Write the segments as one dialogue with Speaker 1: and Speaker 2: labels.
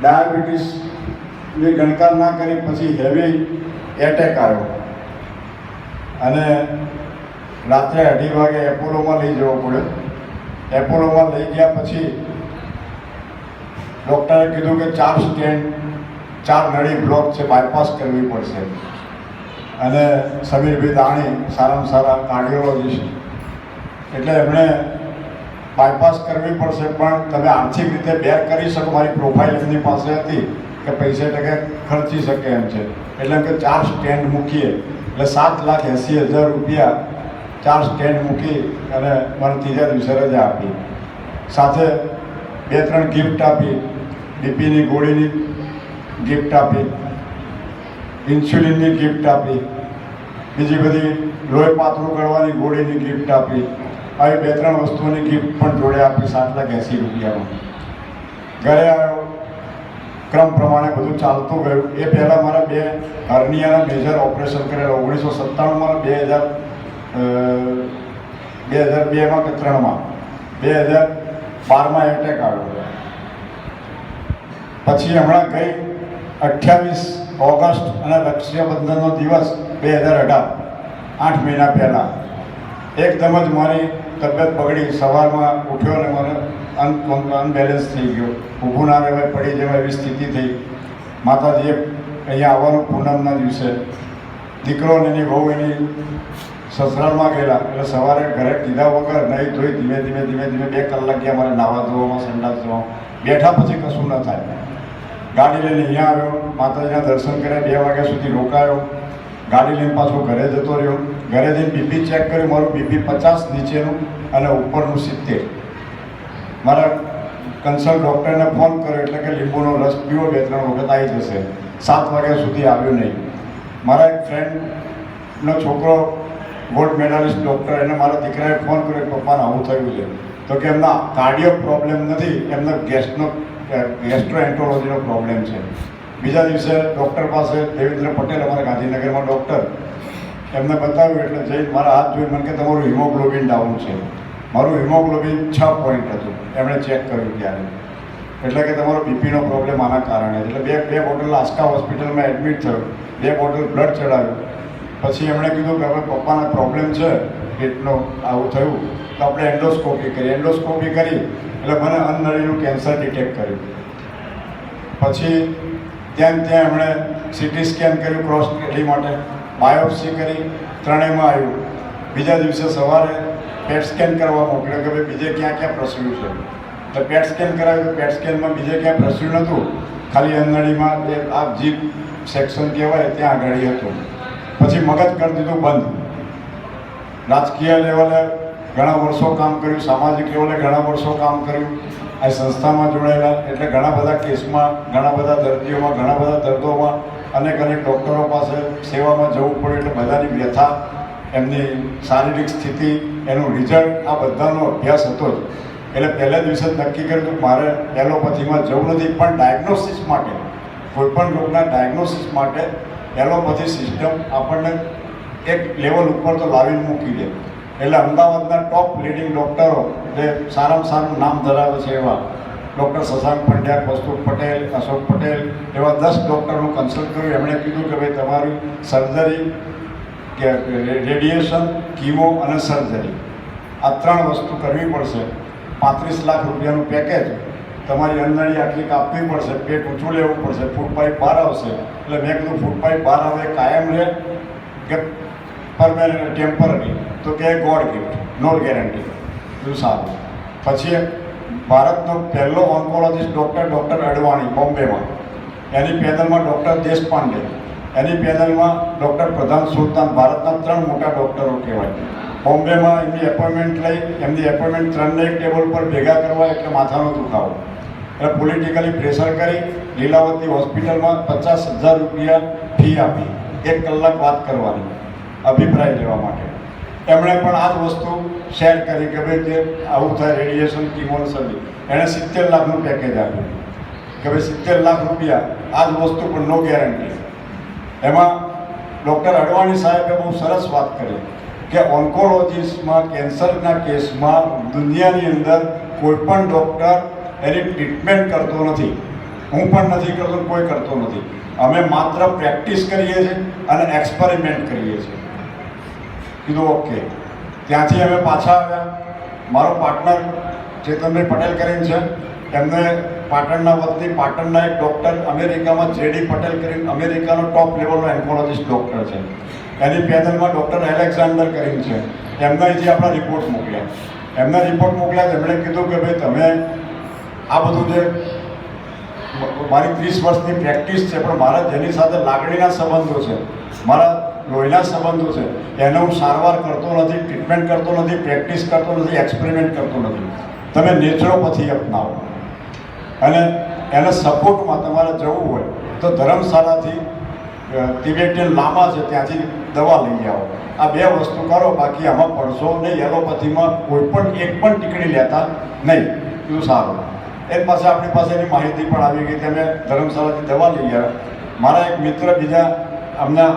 Speaker 1: ડાયાબિટીસની ગણકાર ના કરી પછી હેવી એટેક આવ્યો અને રાત્રે 2:30 વાગે એપોલોમાં લઈ જવો પડ્યો. એપોલોમાં લઈ ગયા પછી ડૉક્ટરે કીધું કે 4 સ્ટેન્ટ, 4 નળી બ્લોક છે, બાયપાસ કરવી પડશે. અને સમીરભાઈ દાણી સારામાં સારા કાર્ડિયોલોજીસ્ટ, એટલે એમણે બાયપાસ કરવી પડશે પણ તમે આર્થિક રીતે બેર કરી શકો. મારી પ્રોફાઇલ એમની પાસે હતી કે પૈસે ટકે ખર્ચી શકે એમ છે, એટલે કે 4 સ્ટેન્ડ મૂકીએ એટલે 7,80,000 રૂપિયા 4 સ્ટેન્ડ મૂકી અને મને ત્રીજા દિવસે રજા આપી. સાથે 2-3 ગિફ્ટ આપી, બીપીની ગોળીની ગિફ્ટ આપી, ઇન્સ્યુલિનની ગિફ્ટ આપી, બીજી બધી લોહી પાતળું કરવાની ગોળીની ગિફ્ટ આપી. આવી 2-3 વસ્તુઓની ગિફ્ટ પણ જોડે આપી 7,80,000 રૂપિયામાં. ઘરે આવ્યો, ક્રમ પ્રમાણે બધું ચાલતું ગયું. એ પહેલાં મારા 2 હર્નિયાના મેજર ઓપરેશન કરેલા. 1997માં, 2002માં કે 2003માં, 2012માં એટેક આવ્યો. પછી હમણાં ગઈ 28 ઓગસ્ટ અને રક્ષાબંધનનો દિવસ 2018, 8 મહિના પહેલાં એકદમ જ મારી તબિયત બગડી. સવારમાં ઉઠ્યો અને મને અનબેલેન્સ થઈ ગયો, ઊભું ના રહેવાય, પડી જવાય એવી સ્થિતિ થઈ. માતાજીએ અહીંયા આવવાનું પૂનમના દિવસે, દીકરો અને એની વહુ એની સસરાલમાં ગયેલા, એટલે સવારે ઘરે કીધા વગર નહીં ધોઈ ધીમે ધીમે 2 કલાક ગયા મારે નાવા ધોવામાં, સંડાસ ધોવામાં. બેઠા પછી કશું ન થાય. ગાડી લઈને અહીંયા આવ્યો, માતાજીના દર્શન કર્યા, 2 વાગ્યા સુધી રોકાયો. ગાડી લઈને પાછો ઘરે જતો રહ્યો. ઘરે જઈને બીપી ચેક કર્યું, મારું બીપી 50 નીચેનું અને ઉપરનું 70. મારા કન્સલ્ટ ડૉક્ટરને ફોન કર્યો એટલે કે લીંબુનો રસ પીવો, 2-3 વખત આવી જશે. 7 વાગ્યા સુધી આવ્યો નહીં. મારા એક ફ્રેન્ડનો છોકરો ગોલ્ડ મેડાલિસ્ટ ડૉક્ટર, એને મારા દીકરાએ ફોન કર્યો, પપ્પાને આવું થયું છે. તો કે એમના કાર્ડિયો પ્રોબ્લેમ નથી, એમનો ગેસ્ટ્રોએન્ટરોલોજીનો પ્રોબ્લેમ છે. બીજા દિવસે ડૉક્ટર પાસે દેવેન્દ્ર પટેલ, અમારા ગાંધીનગરમાં ડૉક્ટર, એમને બતાવ્યું એટલે જઈને મારા હાથ જોઈ મને કે તમારું હિમોગ્લોબિન ડાઉન છે. મારું હિમોગ્લોબિન 6 પોઈન્ટ હતું. એમણે ચેક કર્યું ત્યારે, એટલે કે તમારો બીપીનો પ્રોબ્લેમ આના કારણે. એટલે બે બોટલ આસ્કા હોસ્પિટલમાં એડમિટ થયો, 2 બોટલ બ્લડ ચડાવ્યું. પછી એમણે કીધું કે હવે પપ્પાના પ્રોબ્લેમ છે પેટનો, આવું થયું તો આપણે એન્ડોસ્કોપી કરી. એન્ડોસ્કોપી કરી એટલે મને અન્નનળીનું કેન્સર ડિટેક્ટ કર્યું. પછી ત્યાં એમણે સીટી સ્કેન કર્યું ક્રોસ એડી માટે, બાયોપ્સી કરી, 3એમાં આવ્યું. બીજા દિવસે સવારે પેટ સ્કેન કરવા મોકલ્યો કે ભાઈ બીજે ક્યાં ક્યાં પ્રસર્યું છે. એટલે પેટ સ્કેન કરાવ્યું તો પેટ સ્કેનમાં બીજે ક્યાં પ્રસર્યું નહોતું, ખાલી અન્નનળીમાં એ આ જીભ સેક્શન કહેવાય ત્યાં આગળ હતું. પછી મગજ કરી દીધું બંધ. રાજકીય લેવલે ઘણા વર્ષો કામ કર્યું, સામાજિક લેવલે ઘણા વર્ષો કામ કર્યું, આ સંસ્થામાં જોડાયેલા, એટલે ઘણા બધા કેસમાં, ઘણા બધા દર્દીઓમાં, ઘણા બધા દર્દોમાં અનેક ડૉક્ટરો પાસે સેવામાં જવું પડે. એટલે બધાની વ્યથા, એમની શારીરિક સ્થિતિ, એનું રિઝલ્ટ, આ બધાનો અભ્યાસ હતો જ. એટલે પહેલા દિવસે જ નક્કી કર્યું કે મારે એલોપેથીમાં જવું નથી, પણ ડાયગ્નોસિસ માટે, કોઈપણ રોગના ડાયગ્નોસિસ માટે એલોપેથી સિસ્ટમ આપણને એક લેવલ ઉપર તો લાવીને મૂકી દે. એટલે અમદાવાદના ટોપ લીડિંગ ડૉક્ટરો, જે સારામાં સારું નામ ધરાવે છે એવા ડૉક્ટર શશાંક પંડ્યા, કૌસ્તુભ પટેલ, અશોક પટેલ, એવા 10 ડૉક્ટરનું કન્સલ્ટ કર્યું. એમણે કીધું કે ભાઈ તમારી સર્જરી, કે રેડિયેશન, કીમો અને સર્જરી, આ 3 વસ્તુ કરવી પડશે. 35 લાખ રૂપિયાનું પેકેજ, તમારી અન્નનળી આટલી કાપવી પડશે, પેટ ઊંચું લેવું પડશે, ફૂડ પાઇપ બહાર આવશે. એટલે મેં કીધું ફૂડ પાઇપ બહાર આવે કાયમ રહે કે પરમેનન્ટ, ટેમ્પરરી? તો કે ગોડ ગિફ્ટ, નો ગેરંટી. બધું સારું. પછી ભારતનો પહેલો ઓન્કોલોજીસ્ટ ડૉક્ટર અડવાણી, બોમ્બેમાં, એની પેનલમાં ડૉક્ટર દેશપાંડે, એની પેનલમાં ડૉક્ટર પ્રધાન સુલતાન, ભારતના 3 મોટા ડૉક્ટરો કહેવાય. બોમ્બેમાં એમની એપોઇન્ટમેન્ટ લઈ, એમની એપોઇન્ટમેન્ટ 3ને એક ટેબલ પર ભેગા કરવા એટલે માથાનો દુખાવો. એટલે પોલિટિકલી પ્રેશર કરી લીલાવતી હોસ્પિટલમાં 50,000 રૂપિયા ફી આપી, 1 કલાક વાત કરવાની, અભિપ્રાય લેવા માટે. એમણે પણ આ જ વસ્તુ શેર કરી કે ભાઈ જે આવું થાય, રેડિયેશન, કીમો, સર્જરી. એણે 70 લાખનું પેકેજ આપ્યું કે ભાઈ 70 લાખ રૂપિયા, આ જ વસ્તુ પણ નો ગેરંટી. એમાં ડૉક્ટર અડવાણી સાહેબે બહુ સરસ વાત કરી કે ઓન્કોલોજીમાં, કેન્સરના કેસમાં દુનિયાની અંદર કોઈ પણ ડૉક્ટર એની ટ્રીટમેન્ટ કરતો નથી. હું પણ નથી કરતો, કોઈ કરતો નથી. અમે માત્ર પ્રેક્ટિસ કરીએ છીએ અને એક્સપેરિમેન્ટ કરીએ છીએ. કીધું ઓકે. ત્યાંથી અમે પાછા આવ્યા. મારો પાર્ટનર ચેતનભાઈ પટેલ કરીને છે, એમને પાટણના વતની પાટણના એક ડૉક્ટર અમેરિકામાં જેડી પટેલ કરીને અમેરિકાનો ટોપ લેવલનો એન્કોલોજીસ્ટ ડૉક્ટર છે. એની પેનલમાં ડૉક્ટર એલેક્ઝાન્ડર કરીને છે. એમના અહીંથી આપણા રિપોર્ટ મોકલ્યા. એમના રિપોર્ટ મોકલ્યા. એમણે કીધું કે ભાઈ તમે આ બધું જે મારી 30 વર્ષની પ્રેક્ટિસ છે, પણ મારા જેની સાથે લાગણીના સંબંધો છે, મારા લોહીના સંબંધો છે, એને હું સારવાર કરતો નથી, ટ્રીટમેન્ટ કરતો નથી, પ્રેક્ટિસ કરતો નથી, એક્સપેરિમેન્ટ કરતો નથી. તમે નેચરોપથી અપનાવો અને એને સપોર્ટમાં તમારે જવું હોય તો ધર્મશાળાથી તિબેટિયન લામા છે ત્યાંથી દવા લઈ આવો. આ 2 વસ્તુ કરો, બાકી આમાં પડશો નહીં. એલોપેથીમાં કોઈ પણ એક પણ ટીકડી લેતા નહીં. એવું સારું. એ પાસે આપણી પાસેની માહિતી પણ આવી ગઈ. તમે ધર્મશાળાથી દવા લઈ આવ્યા. મારા એક મિત્ર બીજા હમણાં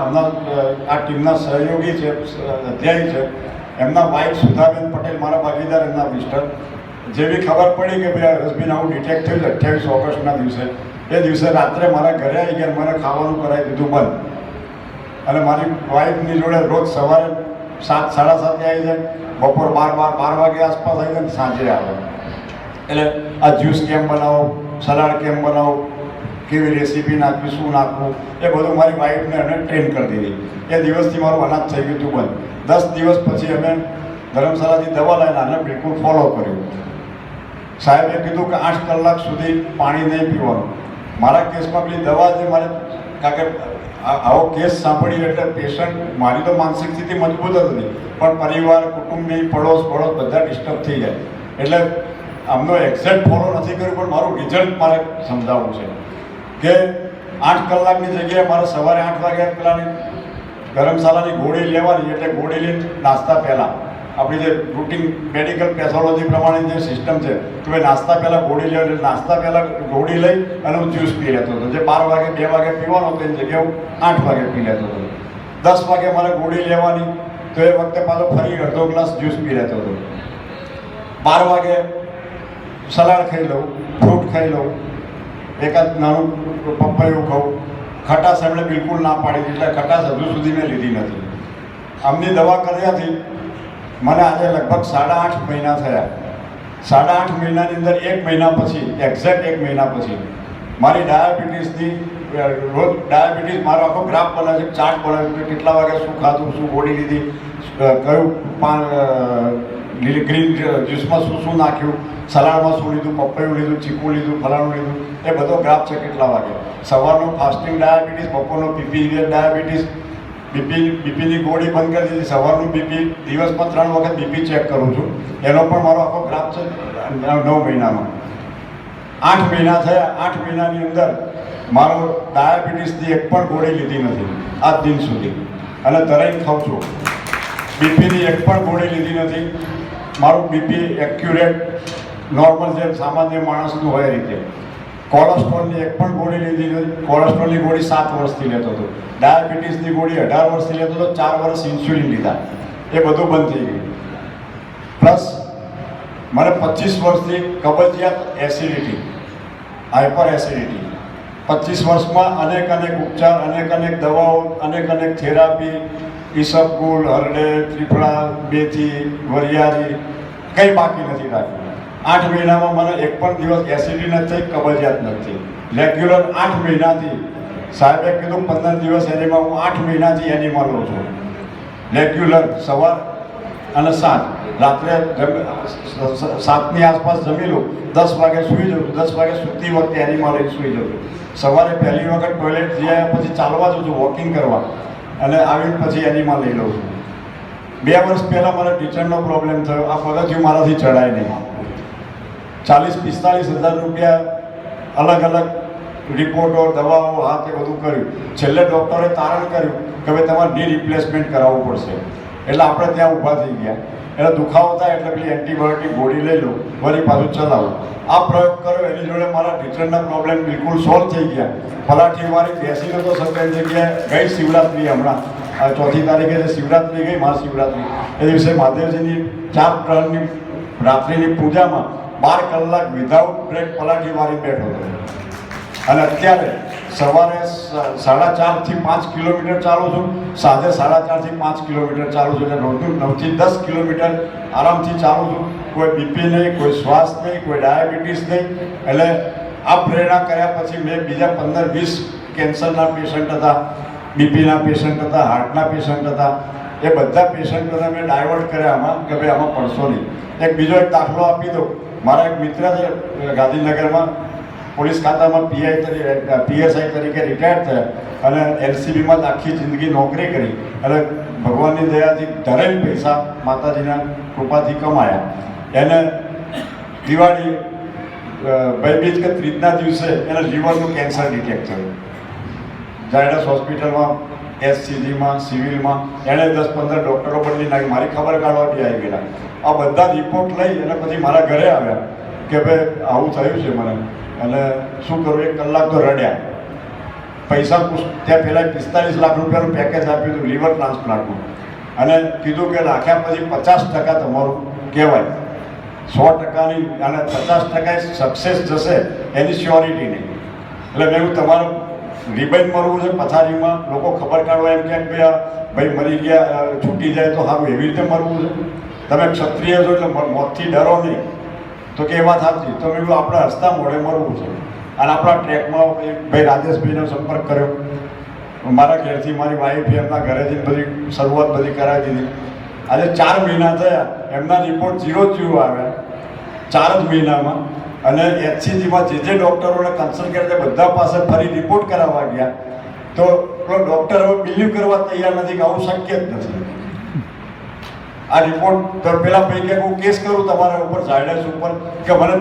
Speaker 1: આ ટીમના સહયોગી છે, અધ્યાયી છે, એમના વાઇફ સુધાબેન પટેલ, મારા ભાગીદાર, એમના મિસ્ટર, જેવી ખબર પડી કે ભાઈ રસબીન આવું ડિટેક્ટ થયું 28 ઓગસ્ટના દિવસે, એ દિવસે રાત્રે મારા ઘરે આવી ગયા. મને ખાવાનું કરાવી દીધું બંધ. અને મારી વાઈફની જોડે રોજ સવારે 7, 7:30 આવી જાય, બપોર 12 વાગે આસપાસ આવી જાય, સાંજે આવે. એટલે આ જ્યુસ કેમ બનાવો, સલાડ કેમ બનાવો, કેવી રેસીપી નાખવી, શું નાખવું, એ બધું મારી વાઈફને એમને ટ્રેન કરી દીધી. એ દિવસથી મારું અનાજ થઈ ગયું હતું બંધ. 10 દિવસ પછી અમે ધર્મશાળાથી દવા લઈને આને બિલકુલ ફોલો કર્યું. સાહેબે કીધું કે 8 કલાક સુધી પાણી નહીં પીવાનું. મારા કેસમાં પેલી દવા જે મારે, કારણ કે આવો કેસ સાંભળી એટલે પેશન્ટ, મારી તો માનસિક સ્થિતિ મજબૂત જ નહીં, પણ પરિવાર, કુટુંબની, પડોશ બધા ડિસ્ટર્બ થઈ જાય. એટલે આમનો એક્ઝેક્ટ ફોલો નથી કર્યું, પણ મારું રિઝલ્ટ મારે સમજાવવું છે કે 8 કલાકની જગ્યાએ મારે સવારે 8 વાગ્યા પેલાની ધર્મશાળાની ગોળી લેવાની. એટલે ગોળી લઈને નાસ્તા પહેલાં આપણી જે રૂટીન મેડિકલ પેથોલોજી પ્રમાણે જે સિસ્ટમ છે કે ભાઈ નાસ્તા પહેલાં ગોળી લેવાની. એટલે નાસ્તા પહેલાં ગોળી લઈ અને હું જ્યુસ પી લેતો હતો. જે 12 વાગે 2 વાગે પીવાનો હતો એની જગ્યાએ હું 8 વાગે પી લેતો હતો. 10 વાગે મારે ગોળી લેવાની, તો એ વખતે પાછો ફરી અડધો ગ્લાસ જ્યુસ પી લેતો હતો. 12 વાગે સલાડ ખાઈ લઉં, ફ્રૂટ ખાઈ લઉં, એકાદ નાનું પપૈયું ખાઉં. ખટાશ એમણે બિલકુલ ના પાડી, એટલે ખટાશ હજુ સુધી મેં લીધી નથી. આમની દવા કર્યાથી મને આજે લગભગ 8.5 મહિના થયા. 8.5 મહિનાની અંદર 1 મહિના પછી, એક્ઝેક્ટ 1 મહિના પછી મારી ડાયાબિટીસની, રોજ ડાયાબિટીસ મારો આખો ગ્રાફ બનાવે છે, ચાર્ટ બનાવે છે, કેટલા વાગે શું ખાધું, શું ગોળી લીધી, કયું ગ્રીન જ્યુસમાં શું નાખ્યું, સલાડમાં શું લીધું, પપૈયું લીધું, ચીકુ લીધું, ફલાણું લીધું, એ બધો ગ્રાફ છે. કેટલા વાગે સવારનો ફાસ્ટિંગ ડાયાબિટીસ, બપોરનો બીપી ડાયાબિટીસ, બીપીની ગોળી બંધ કરી દીધી, સવારનું બીપી, દિવસમાં 3 વખત બીપી ચેક કરું છું. એનો પણ મારો આખો ગ્રાફ છે 9 મહિનામાં. 8 મહિના થયા. 8 મહિનાની અંદર મારો ડાયાબિટીસની એક પણ ગોળી લીધી નથી આજ દિન સુધી, અને તરાઈને ખાઉં છું. બીપીની એક પણ ગોળી લીધી નથી. મારું બીપી એક્યુરેટ નોર્મલ જે સામાન્ય માણસનું હોય એ રીતે. કોલેસ્ટ્રોલની એક પણ ગોળી લીધી નથી. કોલેસ્ટ્રોલની ગોળી 7 વર્ષથી લેતો હતો. ડાયાબિટીસની ગોળી 18 વર્ષથી લેતો હતો. 4 વર્ષ ઇન્સ્યુલિન લીધા, એ બધું બંધ થઈ ગયું. પ્લસ મને 25 વર્ષથી કબજિયાત, એસિડિટી, હાઇપર એસિડિટી, 25 વર્ષમાં અનેક ઉપચાર, અનેક દવાઓ, અનેક થેરાપી, ઈસબગુલ, હરડે, ત્રિફળા, બેથી, વરિયાળી, કંઈ બાકી નથી રાખ્યું. 8 મહિનામાં મને એક પણ દિવસ એસિડિટી નથી, કબજિયાત નથી. રેગ્યુલર 8 મહિનાથી, સાહેબે કીધું 15 દિવસ એનીમાં, હું 8 મહિનાથી એનીમાં લઉં છું. રેગ્યુલર સવાર અને સાંજ. રાત્રે 7ની આસપાસ જમી લઉં, 10 વાગે સૂઈ જાઉં. 10 વાગે સૂતી વખતે એનીમાં લઈને સૂઈ જાઉં. સવારે પહેલી વખત ટોયલેટ જઈ આવ્યા પછી ચાલવા જાઉં છું, વોકિંગ કરવા, અને આવીને પછી એનીમાં લઈ લઉં છું. 2 વર્ષ પહેલાં મને ટીચરનો પ્રોબ્લેમ થયો. આ પગથિયું મારાથી ચડાય નહીં. 40-45 હજાર રૂપિયા અલગ રિપોર્ટો, દવાઓ, હા તે બધું કર્યું. છેલ્લે ડૉક્ટરે તારણ કર્યું કે ભાઈ તમારે ની રિપ્લેસમેન્ટ કરાવવું પડશે. એટલે આપણે ત્યાં ઊભા થઈ ગયા. એટલે દુખાવો થાય એટલે પેલી એન્ટીબાયોટિક ગોળી લઈ લો, વળી પાછું ચલાવો. આ પ્રયોગ કર્યો, એની જોડે મારા ટીચરના પ્રોબ્લેમ બિલકુલ સોલ્વ થઈ ગયા. ફલાઠી મારી બેસીને તો સત્તર જગ્યાએ ગઈ શિવરાત્રી, હમણાં 4મી તારીખે જે શિવરાત્રી ગઈ, મહાશિવરાત્રી, એ દિવસે મહાદેવજીની 4 પ્રહરની રાત્રિની પૂજામાં 12 કલાક વિધાઉટ બ્રેક પલાઠી મારી બેઠો હતો. અને અત્યારે સવારે 4.5 થી 5 કિલોમીટર ચાલું છું, સાંજે 4.5 થી 5 કિલોમીટર ચાલું છું, એટલે રોજનું 9 થી 10 કિલોમીટર આરામથી ચાલું છું. કોઈ બીપી નહીં, કોઈ શ્વાસ નહીં, કોઈ ડાયાબિટીસ નહીં. એટલે આ પ્રેરણા કર્યા પછી મેં બીજા 15-20 કેન્સરના પેશન્ટ હતા, બીપીના પેશન્ટ હતા, હાર્ટના પેશન્ટ હતા, એ બધા પેશન્ટોને મેં ડાયવર્ટ કર્યા આમાં કે ભાઈ આમાં પડશો નહીં. બીજો એક દાખલો આપી દઉં. મારા એક મિત્ર છે ગાંધીનગરમાં પોલીસ ખાતામાં PSI તરીકે રિટાયર થયા અને LCBમાં જ આખી જિંદગી નોકરી કરી. એટલે ભગવાનની દયાથી ધરેલ પૈસા માતાજીના કૃપાથી કમાયા. એને દિવાળી ભાઈબીજ કે ત્રીજના દિવસે એના લીવરનું કેન્સર ડિટેક્ટ થયું. ઝાયડસ હોસ્પિટલમાં, SCGમાં, સિવિલમાં એણે 10-15 ડૉક્ટરો બદલી નાખી. મારી ખબર કાઢવા બી આવી ગયેલા. આ બધા રિપોર્ટ લઈ અને પછી મારા ઘરે આવ્યા કે ભાઈ આવું થયું છે મને, અને શું કરું. 1 કલાક તો રડ્યા. પૈસા ત્યાં પહેલાં 45 લાખ રૂપિયાનું પેકેજ આપ્યું હતું લીવર ટ્રાન્સપ્લાન્ટનું, અને કીધું કે રાખ્યા પછી 50% તમારું કહેવાય, 100%ની અને 50% સક્સેસ જશે એની શ્યોરિટી નહીં. એટલે મેં તમારું રિબાઈન મરવું છે પથારીમાં, લોકો ખબર કાઢવા એમ કે ભાઈ મરી ગયા છૂટી જાય તો સારું, એવી રીતે મરવું છે. તમે ક્ષત્રિય છો એટલે મોતથી ડરો નહીં. તો કે એ વાત સાચી. તો મેં આપણે હસતા મોઢે મરવું છે. અને આપણા ટ્રેકમાં ભાઈ રાજેશભાઈનો સંપર્ક કર્યો. મારા ઘરેથી મારી વાઈફે એમના ઘરેથી બધી શરૂઆત બધી કરાવી દીધી. આજે 4 મહિના થયા, એમના રિપોર્ટ 0 આવ્યા 4 જ મહિનામાં. અને HCGમાં જે ડૉક્ટરોને કન્સલ્ટ કર્યા તે બધા પાસે ફરી રિપોર્ટ કરાવવા ગયા. તો ડૉક્ટર હવે બિલીવ કરવા તૈયાર નથી કે આવું શક્ય જ નથી. આ રિપોર્ટ તો પેલા ભાઈ કે હું કેસ કરું તમારા ઉપર, ઝાયડસ ઉપર, કે મને